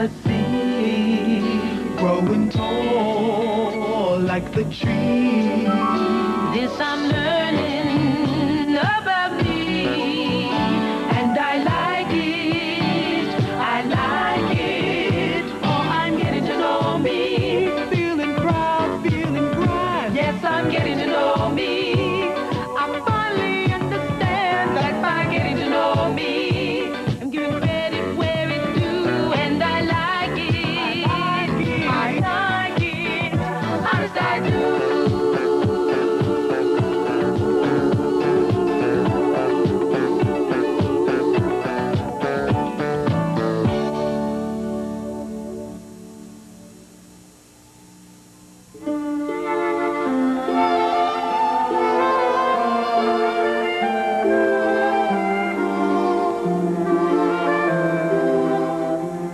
the sea, growing tall like the tree. This I'm learning about me, and I like it, I like it. Oh, I'm getting to know me. Feeling proud, feeling grand. Yes, I'm getting to know me. I finally understand that by getting to know me, I'm giving credit where it's due, and I like it. I like it. Honest, I do.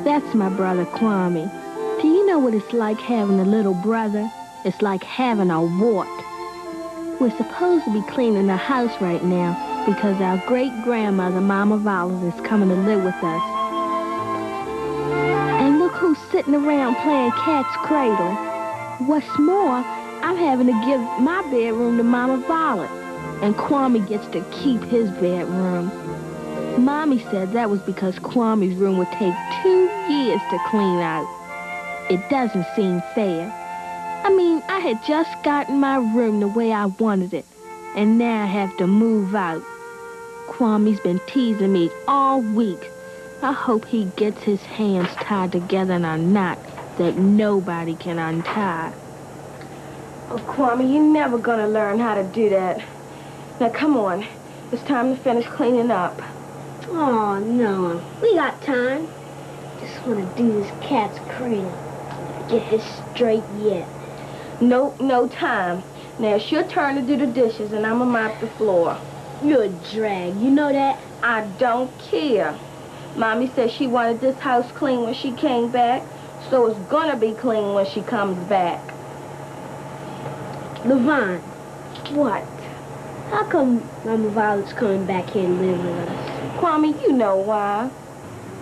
That's my brother Kwame. Do you know what it's like having a little brother? It's like having a wart. We're supposed to be cleaning the house right now because our great-grandmother, Mama Violet, is coming to live with us. And look who's sitting around playing cat's cradle. What's more, I'm having to give my bedroom to Mama Violet, and Kwame gets to keep his bedroom. Mommy said that was because Kwame's room would take 2 years to clean out. It doesn't seem fair. I mean, I had just gotten my room the way I wanted it, and now I have to move out. Kwame's been teasing me all week. I hope he gets his hands tied together in a knot that nobody can untie. Oh, Kwame, you're never gonna learn how to do that. Now, come on. It's time to finish cleaning up. Oh, no. We got time. Just want to do this cat's cradle. Get this straight yet. Nope, no time. Now, it's your turn to do the dishes, and I'm gonna mop the floor. You're a drag. You know that? I don't care. Mommy said she wanted this house clean when she came back, so it's gonna be clean when she comes back. LaVonne, What? how come Mama Violet's coming back here and live with us? Kwame, you know why.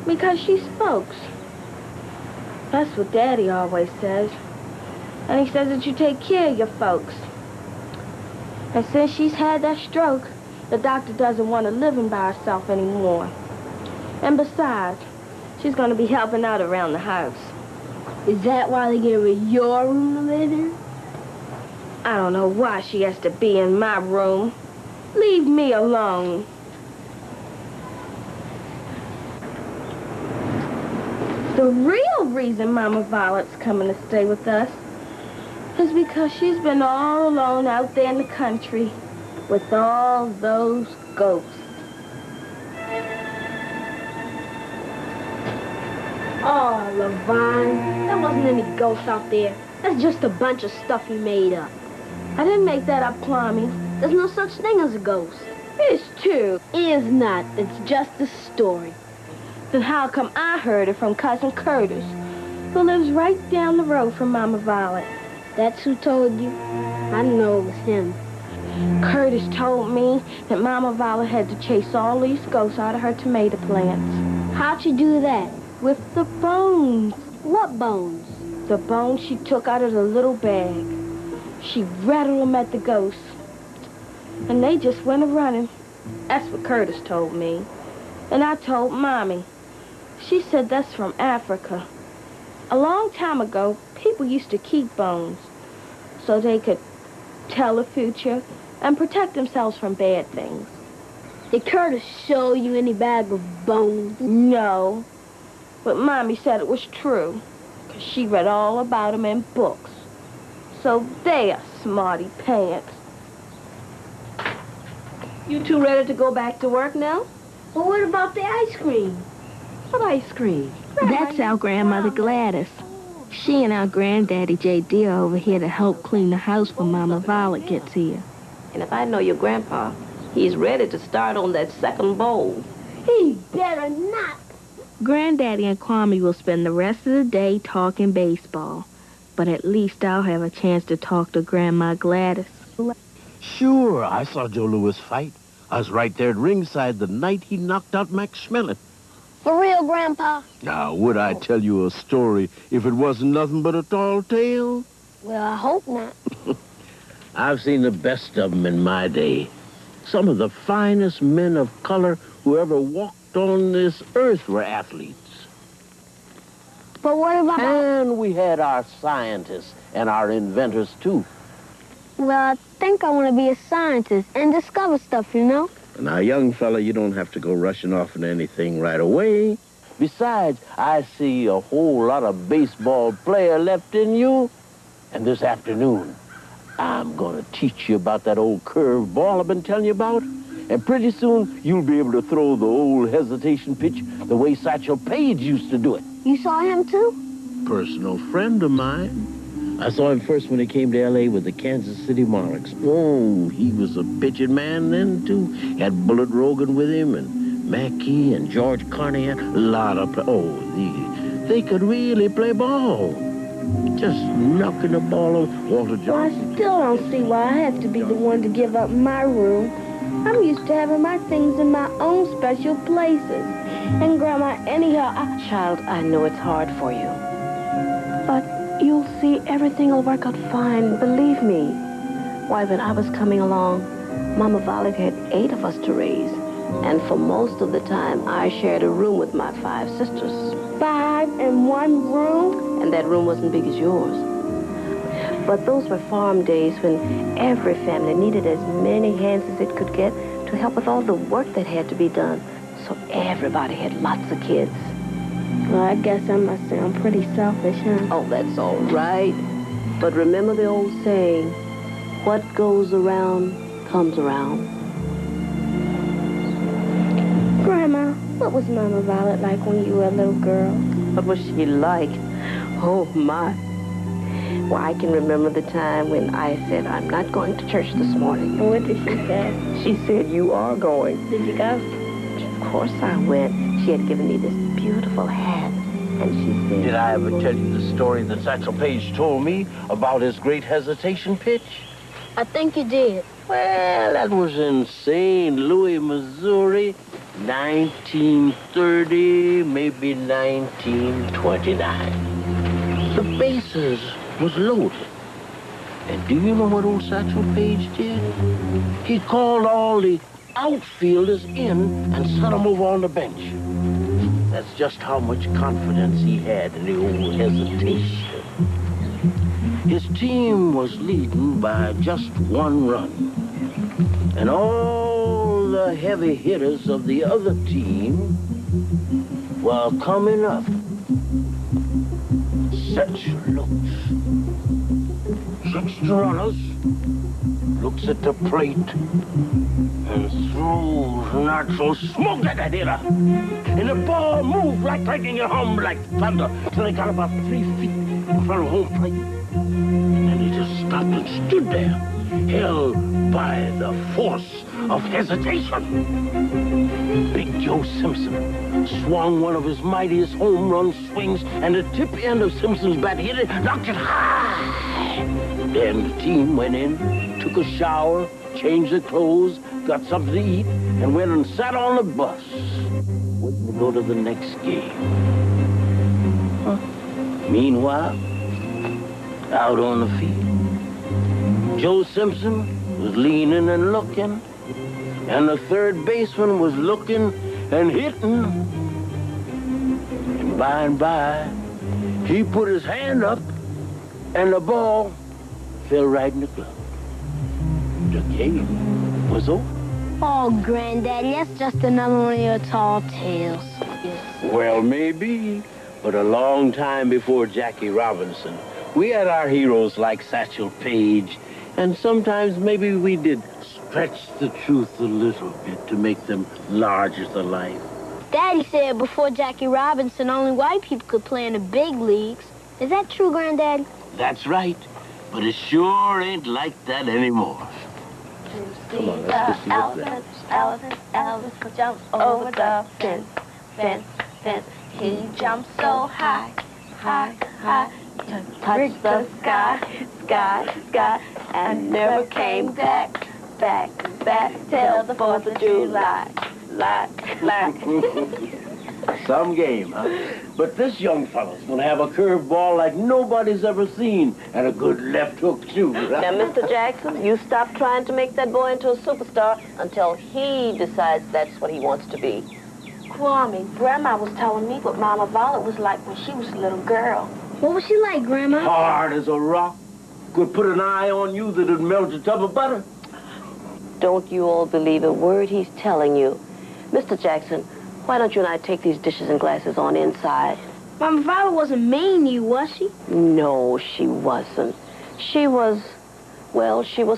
Because she's folks. That's what Daddy always says. And he says that you take care of your folks. And since she's had that stroke, the doctor doesn't want her living by herself anymore. And besides, she's going to be helping out around the house. Is that why they gave her your room to live in? I don't know why she has to be in my room. Leave me alone. The real reason Mama Violet's coming to stay with us is because she's been all alone out there in the country with all those ghosts. Oh, LaVonne, there wasn't any ghosts out there. That's just a bunch of stuff you made up. I didn't make that up, Kwame. There's no such thing as a ghost. It's true. Is not. It's just a story. Then how come I heard it from Cousin Curtis, who lives right down the road from Mama Violet? That's who told you? I know it was him. Curtis told me that Mama Violet had to chase all these ghosts out of her tomato plants. How'd you do that? With the bones. What bones? The bones she took out of the little bag. She rattled them at the ghosts. And they just went a-running. That's what Curtis told me. And I told Mommy. She said that's from Africa. A long time ago, people used to keep bones so they could tell the future and protect themselves from bad things. Did Curtis show you any bag of bones? No, but Mommy said it was true, 'cause she read all about them in books. So there, smarty pants. You two ready to go back to work now? Well, what about the ice cream? What ice cream? That's our grandmother Gladys. She and our granddaddy J.D. are over here to help clean the house when Mama Violet gets here. And if I know your grandpa, he's ready to start on that second bowl. He better not. Granddaddy and Kwame will spend the rest of the day talking baseball. But at least I'll have a chance to talk to Grandma Gladys. Sure, I saw Joe Louis fight. I was right there at ringside the night he knocked out Max Schmeling. For real, Grandpa? Now, would I tell you a story if it wasn't nothing but a tall tale? Well, I hope not. I've seen the best of them in my day. Some of the finest men of color who ever walked on this earth were athletes. But what about... And we had our scientists and our inventors, too. Well, I think I want to be a scientist and discover stuff, you know? Now, young fella, you don't have to go rushing off into anything right away. Besides, I see a whole lot of baseball player left in you. And this afternoon, I'm going to teach you about that old curved ball I've been telling you about. And pretty soon, you'll be able to throw the old hesitation pitch the way Satchel Paige used to do it. You saw him, too? Personal friend of mine. I saw him first when he came to L.A. with the Kansas City Monarchs. Oh, he was a pitching man then, too. He had Bullet Rogan with him, and Mackey and George Carnahan. A lot of... they could really play ball. Just knocking the ball on Walter Well, I Johnson. still don't see why I have to be the one to give up my room. I'm used to having my things in my own special places. And, Grandma, anyhow, Child, I know it's hard for you. But you'll see everything will work out fine, believe me. Why, when I was coming along, Mama Malik had 8 of us to raise. And for most of the time, I shared a room with my 5 sisters. 5 in one room? And that room wasn't big as yours. But those were farm days when every family needed as many hands as it could get to help with all the work that had to be done. So everybody had lots of kids. Well, I guess I must sound pretty selfish, huh? Oh, that's all right. But remember the old saying, what goes around comes around. Grandma, what was Mama Violet like when you were a little girl? What was she like? Oh, my. Well, I can remember the time when I said, I'm not going to church this morning. And what did she say? She said, you are going. Did you go? Of course I went. She had given me this beautiful hat. And she said... Did I ever tell you the story that Satchel Paige told me about his great hesitation pitch? I think you did. Well, that was in St. Louis, Missouri, 1930, maybe 1929. The bases was loaded. And do you know what old Satchel Paige did? He called all the outfielders in and set them over on the bench. That's just how much confidence he had in the old hesitation. His team was leading by just 1 run. And all the heavy hitters of the other team were coming up. Satchel looks. 6 runners, looks at the plate, and throws natural smoke at that hitter. And the ball moved like lightning and hummed like thunder till it got about 3 feet in front of home plate. And then he just stopped and stood there, held by the force of hesitation. Big Joe Simpson swung one of his mightiest home run swings, and the tip end of Simpson's bat hit it, knocked it high. Then the team went in, took a shower, changed their clothes, got something to eat, and went and sat on the bus, waiting to go to the next game. Meanwhile, out on the field, Joe Simpson was leaning and looking, and the third baseman was looking and hitting. And by, he put his hand up, and the ball fell right in the glove. The game was over. Oh, Granddaddy, that's just another one of your tall tales. Well, maybe, but a long time before Jackie Robinson, we had our heroes like Satchel Paige, and sometimes maybe we did stretch the truth a little bit to make them larger than life. Daddy said before Jackie Robinson, only white people could play in the big leagues. Is that true, Granddaddy? That's right, but it sure ain't like that anymore. Come on, let's just look that. Elephant jumps over the fence. He jumps so high, touch the sky, and never came back till the 4th of July. Some game, huh? But this young fella's gonna have a curveball like nobody's ever seen, and a good left hook, too. Now, Mr. Jackson, you stop trying to make that boy into a superstar until he decides that's what he wants to be. Kwame, Grandma was telling me what Mama Violet was like when she was a little girl. What was she like, Grandma? Hard as a rock. Could put an eye on you that'd melt a tub of butter. Don't you all believe a word he's telling you. Mr. Jackson, why don't you and I take these dishes and glasses on inside? Mama Violet wasn't mean to you, was she? No, she wasn't. She was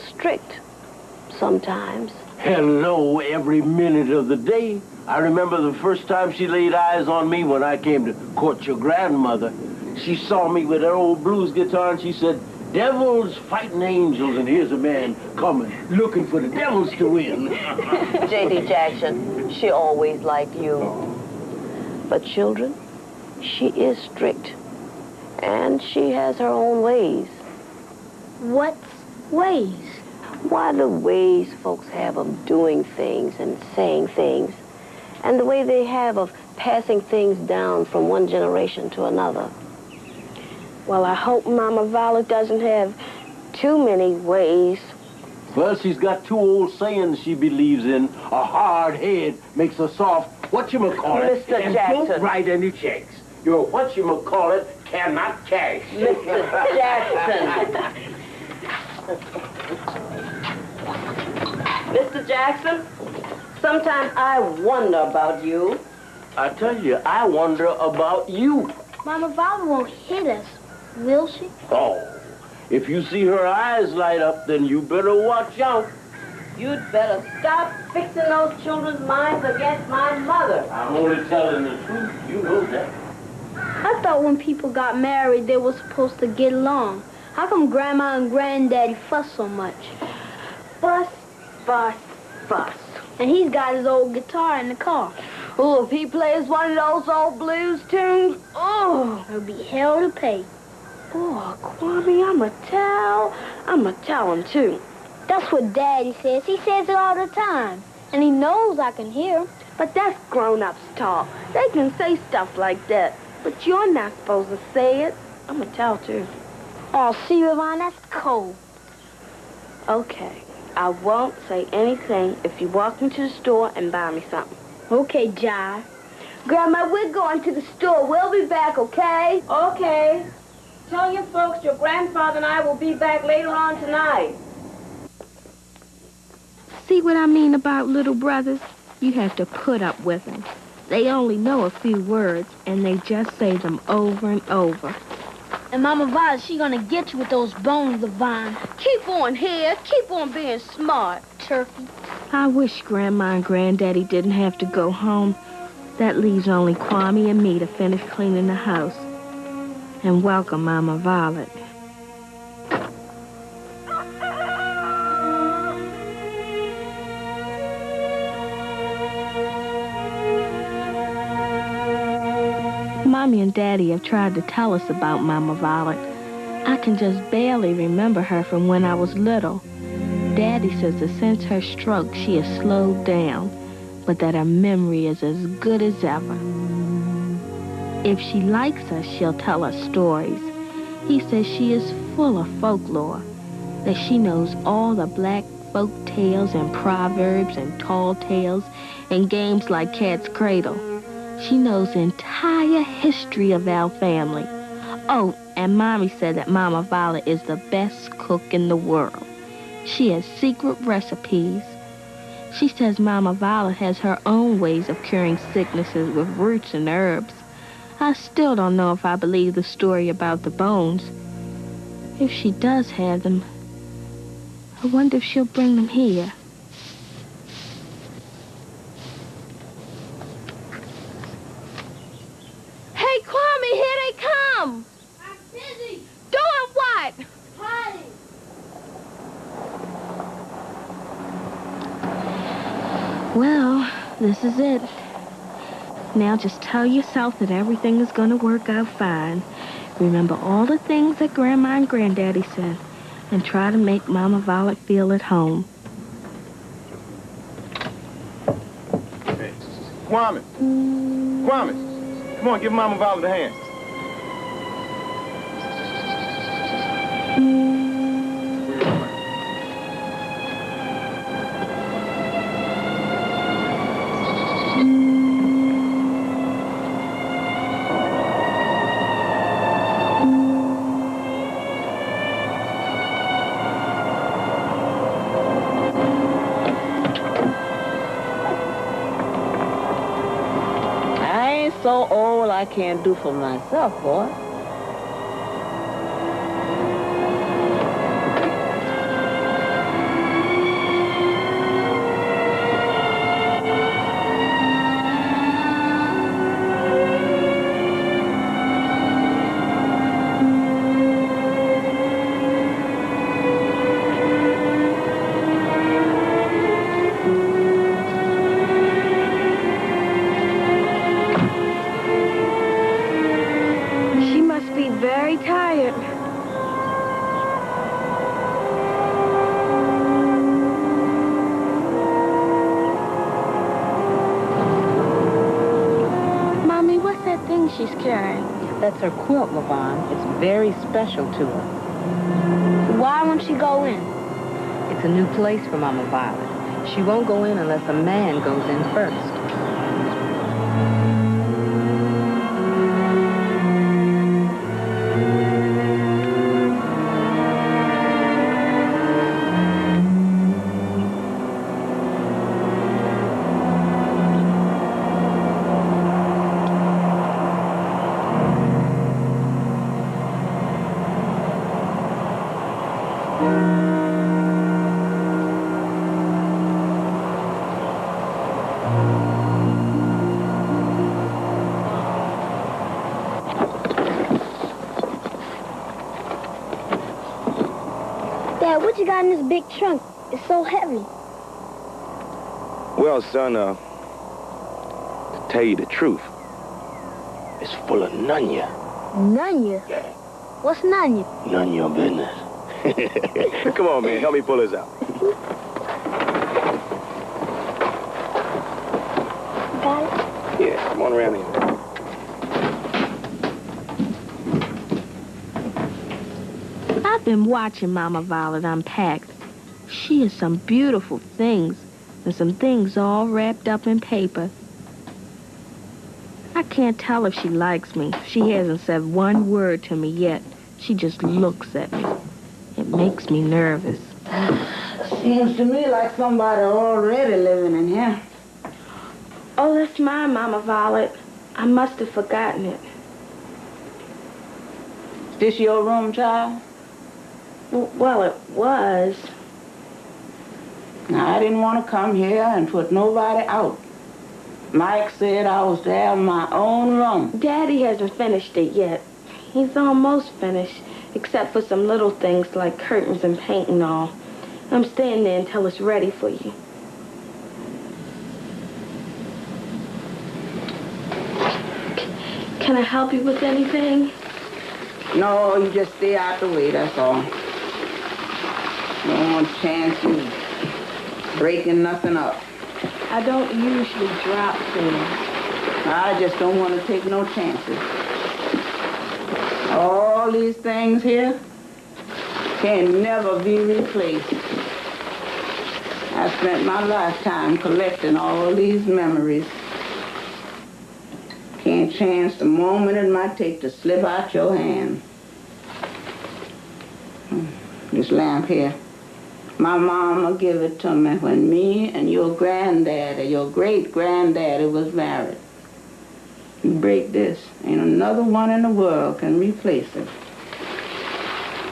strict. Sometimes. Hello, every minute of the day. I remember the first time she laid eyes on me when I came to court your grandmother. She saw me with her old blues guitar and she said, "Devils fighting angels, and here's a man coming, looking for the devils to win." J.D. Jackson, she always liked you. But children, she is strict. And she has her own ways. What ways? Why, the ways folks have of doing things and saying things, and the way they have of passing things down from one generation to another. Well, I hope Mama Violet doesn't have too many ways. Well, she's got two old sayings she believes in. A hard head makes a soft whatchamacallit. Mr. And Jackson. don't write any checks. Your whatchamacallit cannot cash. Mr. Jackson. Mr. Jackson, sometimes I wonder about you. I tell you, I wonder about you. Mama Violet won't hit us, will she? Oh, if you see her eyes light up, then you better watch out. You'd better stop fixing those children's minds against my mother. I'm only telling the truth. You know that. I thought when people got married, they were supposed to get along. How come Grandma and Granddaddy fuss so much? Fuss, fuss, fuss. And he's got his old guitar in the car. Oh, if he plays one of those old blues tunes, oh, It'll be hell to pay. oh, Kwame, I'ma tell him too. That's what Daddy says. He says it all the time. And he knows I can hear him. But that's grown-ups talk. They can say stuff like that, but you're not supposed to say it. I'ma tell too. Oh, see, LaVonne, that's cold. Okay, I won't say anything if you walk into the store and buy me something. Okay, Jai. Grandma, we're going to the store. We'll be back, okay? Okay. Tell your folks your grandfather and I will be back later on tonight. See what I mean about little brothers? You have to put up with them. They only know a few words, and they just say them over and over. And Mama Violet, she gonna get you with those bones, LaVonne. Keep on here. Keep on being smart, turkey. I wish Grandma and Granddaddy didn't have to go home. That leaves only Kwame and me to finish cleaning the house. And welcome Mama Violet. Mommy and Daddy have tried to tell us about Mama Violet. I can just barely remember her from when I was little. Daddy says that since her stroke, she has slowed down, but that her memory is as good as ever. If she likes us, she'll tell us stories. He says she is full of folklore, that she knows all the black folk tales and proverbs and tall tales and games like Cat's Cradle. She knows the entire history of our family. Oh, and Mommy said that Mama Violet is the best cook in the world. She has secret recipes. She says Mama Violet has her own ways of curing sicknesses with roots and herbs. I still don't know if I believe the story about the bones. If she does have them, I wonder if she'll bring them here. Hey, Kwame, here they come. I'm busy. Doing what? Hiding. Well, this is it. Now just tell yourself that everything is going to work out fine. Remember all the things that Grandma and Granddaddy said, and try to make Mama Violet feel at home. Hey, Kwame. Come on, give Mama Violet a hand. So old I can't do for myself, boy. She's carrying. That's her quilt, LaVonne. It's very special to her. Why won't she go in? It's a new place for Mama Violet. She won't go in unless a man goes in first. Dad, what you got in this big trunk? It's so heavy. Well, son, to tell you the truth, it's full of nunya. Nunya? Yeah. What's nunya? None of your business. Come on, man. Help me pull this out. Got it? Yeah, come on around here. I've been watching Mama Violet unpack. She has some beautiful things, and some things all wrapped up in paper. I can't tell if she likes me. She hasn't said one word to me yet. She just looks at me. It makes me nervous. Seems to me like somebody already living in here. Oh, that's mine, Mama Violet. I must have forgotten it. Is this your room, child? Well, it was. Now, I didn't want to come here and put nobody out. Mike said I was to have my own room. Daddy hasn't finished it yet. He's almost finished, except for some little things like curtains and paint and all. I'm staying there until it's ready for you. Can I help you with anything? No, you just stay out the way, that's all. No one chance you breaking nothing up. I don't usually drop things. I just don't want to take no chances. All these things here can never be replaced. I spent my lifetime collecting all these memories. Can't chance the moment it might take to slip out your hand. This lamp here. My mama gave it to me when me and your granddaddy, your great-granddaddy, was married. You break this, ain't another one in the world can replace it.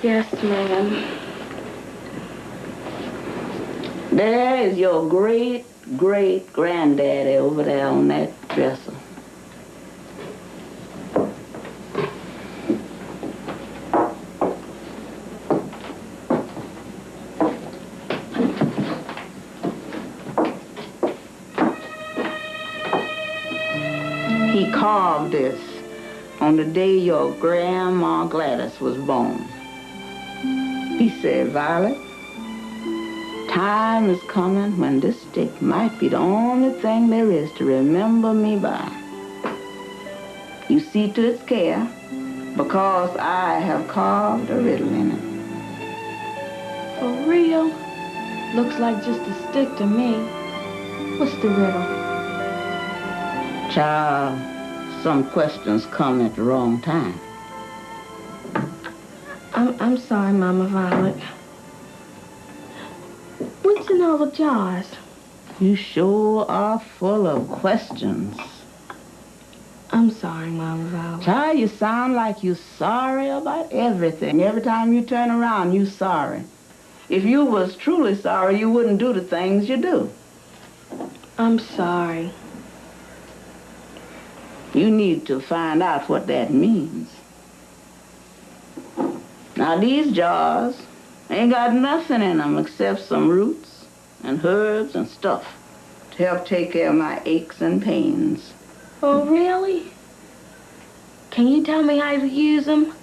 Yes, ma'am. There is your great-great-granddaddy over there on that dresser. He carved this on the day your grandma Gladys was born. He said, Violet, time is coming when this stick might be the only thing there is to remember me by. You see to its care, because I have carved a riddle in it. For real? Looks like just a stick to me. What's the riddle? Child, some questions come at the wrong time. I'm sorry, Mama Violet. What's in all the jars? You sure are full of questions. I'm sorry, Mama Violet. Child, you sound like you're sorry about everything. Every time you turn around, you're sorry. If you was truly sorry, you wouldn't do the things you do. I'm sorry. You need to find out what that means. Now, these jars ain't got nothing in them except some roots and herbs and stuff to help take care of my aches and pains. Oh, really? Can you tell me how to use them?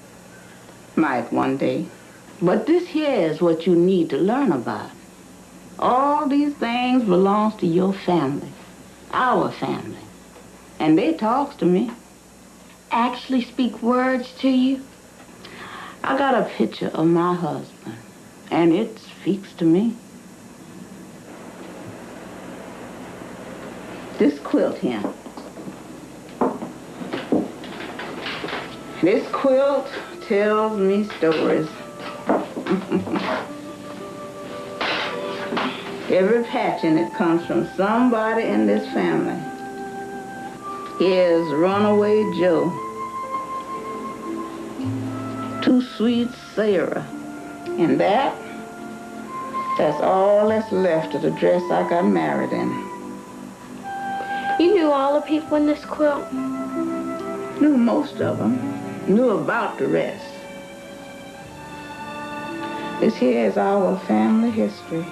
Might one day. But this here is what you need to learn about. All these things belongs to your family, our family. And they talks to me. Actually speak words to you? I got a picture of my husband, and it speaks to me. This quilt here. This quilt tells me stories. Every patch in it comes from somebody in this family. Here's Runaway Joe, Too Sweet Sarah, and that's all that's left of the dress I got married in. You knew all the people in this quilt? Knew most of them. Knew about the rest. This here is our family history.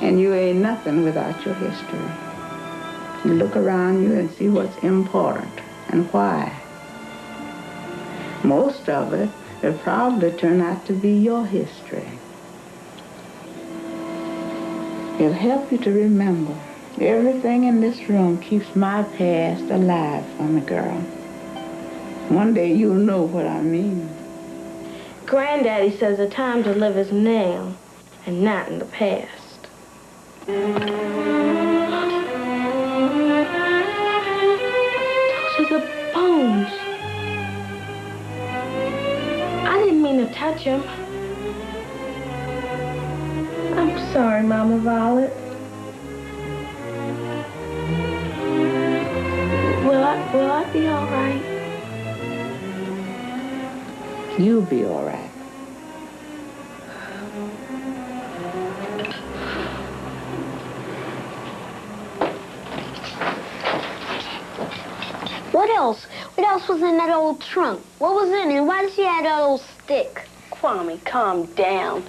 And you ain't nothing without your history. You look around you and see what's important and why. Most of it will probably turn out to be your history. It'll help you to remember. Everything in this room keeps my past alive for me, girl. One day you'll know what I mean. Granddaddy says the time to live is now and not in the past. Those are the bones. I didn't mean to touch them. I'm sorry, Mama Violet. Will I be all right? You'll be all right. What else? What else was in that old trunk? What was in it? Why did she have that old stick? Kwame, calm down.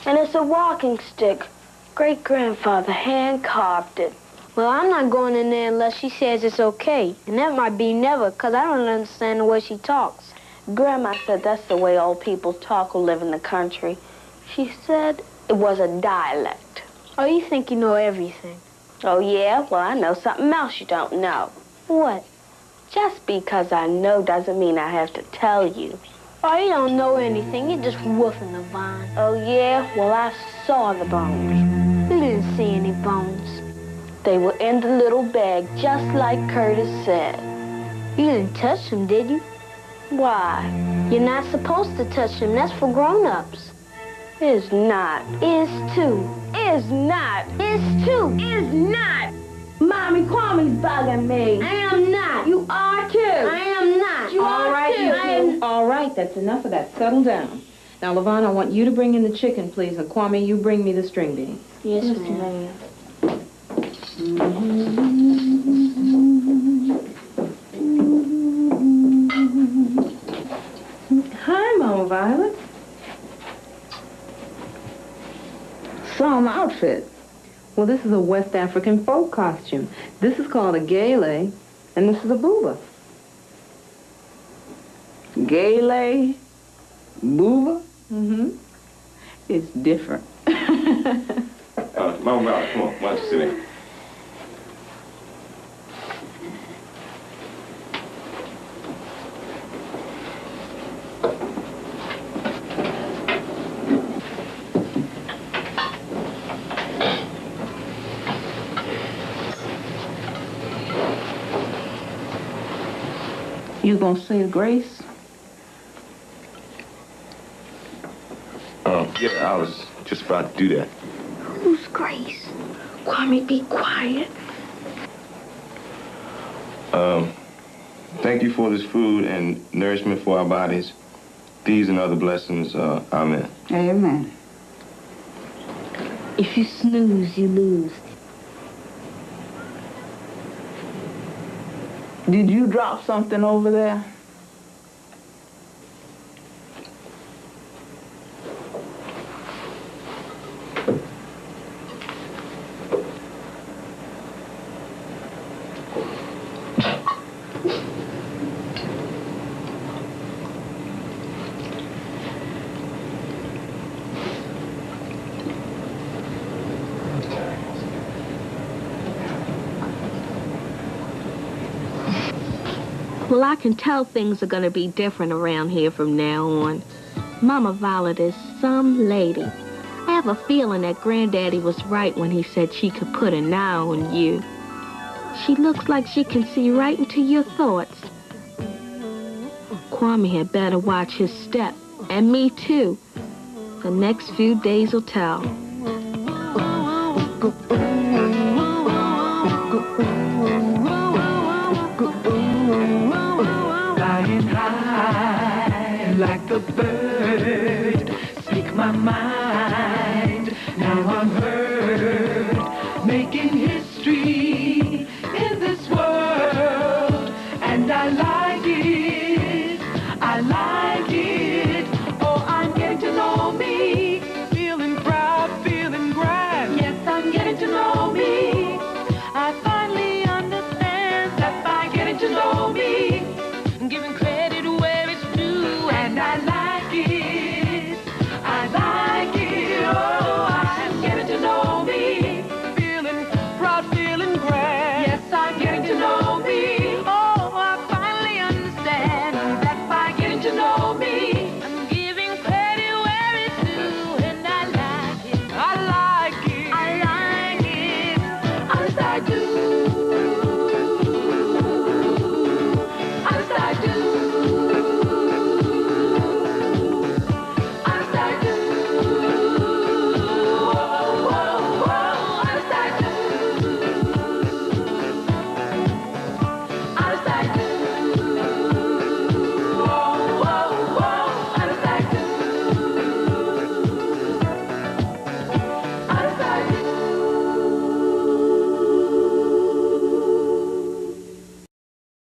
And it's a walking stick. Great-grandfather hand-carved it. Well, I'm not going in there unless she says it's okay. And that might be never, because I don't understand the way she talks. Grandma said that's the way old people talk who live in the country. She said it was a dialect. Oh, you think you know everything? Oh, yeah? Well, I know something else you don't know. What? Just because I know doesn't mean I have to tell you. Oh, you don't know anything. You're just woofing, LaVonne. Oh, yeah? Well, I saw the bones. You didn't see any bones. They were in the little bag, just like Curtis said. You didn't touch them, did you? Why? You're not supposed to touch them. That's for grown-ups. Is not. Is too. Is not. Is too. Is not. Mommy, Kwame's bugging me. I am not. You are too. I am not. You All are right, too. you I am... two. All right, that's enough of that. Settle down. Now, LaVonne, I want you to bring in the chicken, please, and Kwame, you bring me the string beans. Yes, ma'am. Hi, Mama Violet. Some outfit. Well, this is a West African folk costume. This is called a gele, and this is a booba. Gele, booba. Mm-hmm. It's different. Mama Violet, come on, why don't you sit in? You gonna say a grace? Yeah, I was just about to do that. Who's Grace? Kwame, be quiet. Thank you for this food and nourishment for our bodies. These and other blessings, amen. Amen. If you snooze, you lose. Did you drop something over there? Well, I can tell things are gonna be different around here from now on. Mama Violet is some lady. I have a feeling that Granddaddy was right when he said she could put an eye on you. She looks like she can see right into your thoughts. Kwame had better watch his step, and me too. The next few days will tell. Flying high like the bird, speak my mind.